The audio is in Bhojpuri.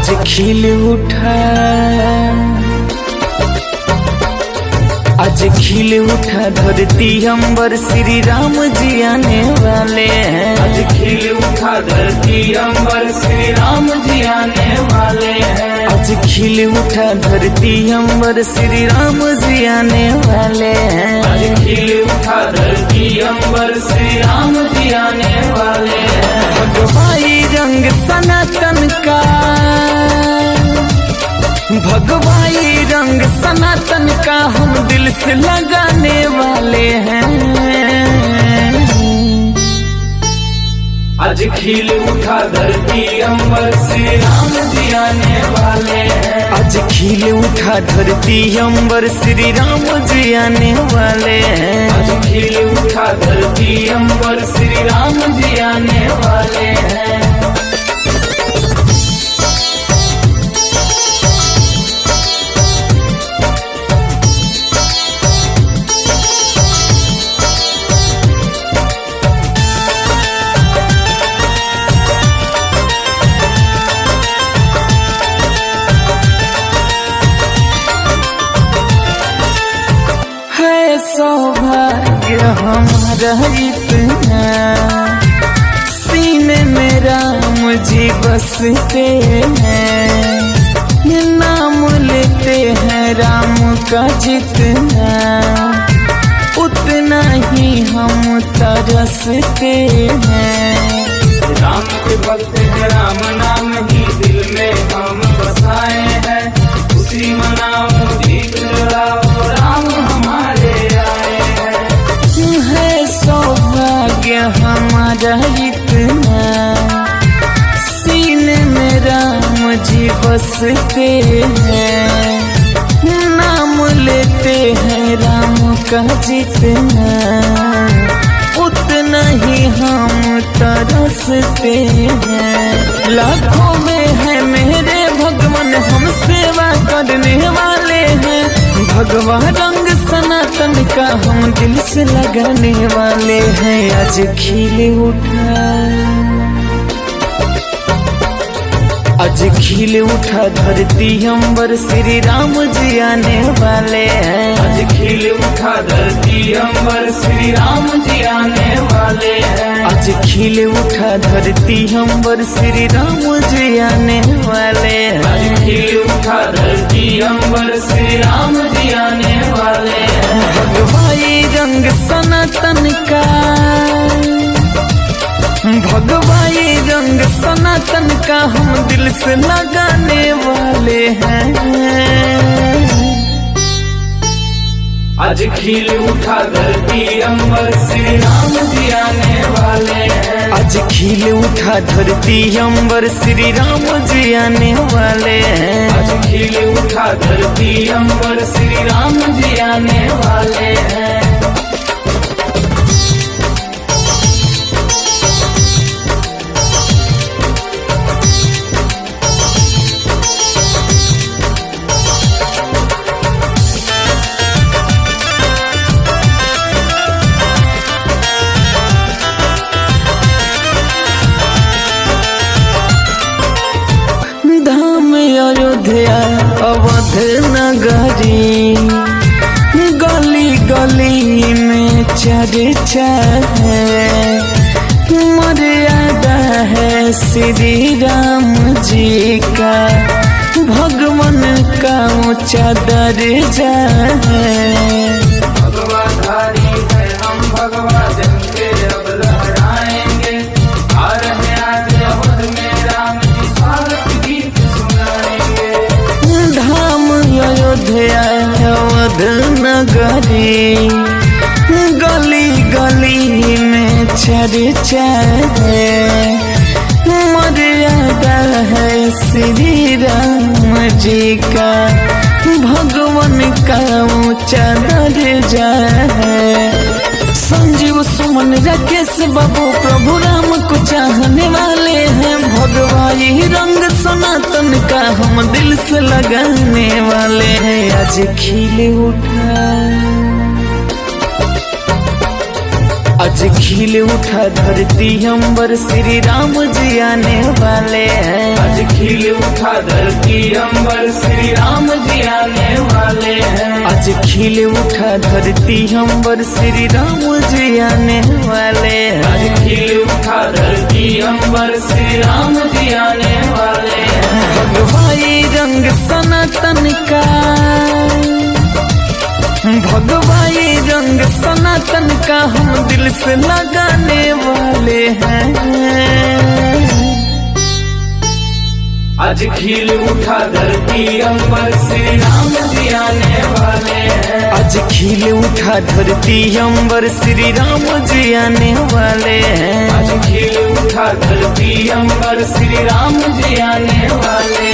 आज खिल उठा, आज खिल उठा धरती अंबर, श्री राम जी आने वाले हैं। आज खिल उठा धरती अंबर, श्री राम जी आने वाले हैं। आज खिल उठा धरती अंबर, श्री राम जी आने वाले हैं। आज खिल उठा धरती अंबर, श्री राम जी आने वाले हैं। भगवाई रंग सनातन का, भगवाई रंग सनातन का हम दिल से लगाने वाले हैं। आज खिल उठा धरती अंबर, श्री राम जी आने वाले हैं। आज खिल उठा धरती अंबर, श्री राम जी आने वाले हैं। आज खिल उठा धरती अंबर, श्री राम जी आने वाले हैं। सौभाग्य हमारा इतना, सीने में राम जी बसते हैं। नाम लेते हैं राम का जितना, उतना ही हम तरसते हैं। राम के भक्त है, राम नाम ही दिल में हम बसाए हैं। उसी मनाओ दीप जलाओ, राम हमारे आए हैं। है सौभाग्य हमारा इतना, सीने में राम जी बसते हैं। नाम लेते हैं राम का जितना, उतना ही हम तरसते हैं। लाखों में है मेरे भगवान, हम सेवा करने वाले हैं। भगवान रंग सनातन का हम दिल से लगाने वाले हैं। आज खिल उठा, आज खिल उठा धरती अंबर, श्री राम जी आने वाले हैं। आज खिल उठा धरती अंबर, श्री राम जी आने वाले हैं। आज खिल उठा धरती अंबर, श्री राम जी आने वाले हैं। आज खिल उठा धरती अंबर, श्री राम जी आने वाले हैं। भगवाई रंग सनातन का, भगवाई रंग सनातन का हम दिल से लगाने वाले हैं। आज खिल उठा धरती अंबर, श्री राम जी आने वाले हैं। आज खिल उठा धरती अंबर, श्री राम जी आने वाले हैं। आज खिल उठा धरती अंबर, श्री राम जी आने वाले हैं। अयोध्या अवध नगरी, गली गली में चर्चा है। मर्यादा है श्री राम जी का, भगवान का ऊंचा दर्जा है। भगवा धारी है हम, भगवा जन के अब लहराएंगे। आ रहे आज अवध में राम जी स्वागत गीत सुनाएंगे। धाम अयोध्या अवध नगरी, गली गली में चर्चा है। मर्यादा है श्री राम जी का, भगवान का ऊंचा दर्जा है। संजीव सुमन राकेश बाबू प्रभु राम को चाहने वाले हैं। भगवाई रंग सनातन का हम दिल से लगाने वाले हैं। आज खिल उठा, आज खिल उठा धरती अंबर, श्री राम जी आने वाले हैं। आज खिल उठा उठा धरती अंबर श्री राम जी आने वाले हैं। आज खिल उठा धरती अंबर श्री राम जी आने वाले हैं। आज खिल उठा धरती अंबर श्री राम जी आने वाले हैं। भगवाई रंग सनातन का, भगवाई रंग सनातन का हम दिल से लगाने वाले हैं। आज खिल उठा धरती अंबर श्री राम जी आने वाले हैं। आज खिल उठा धरती अंबर श्री राम जी आने वाले हैं। आज खिल उठा धरती अंबर श्री राम जी आने वाले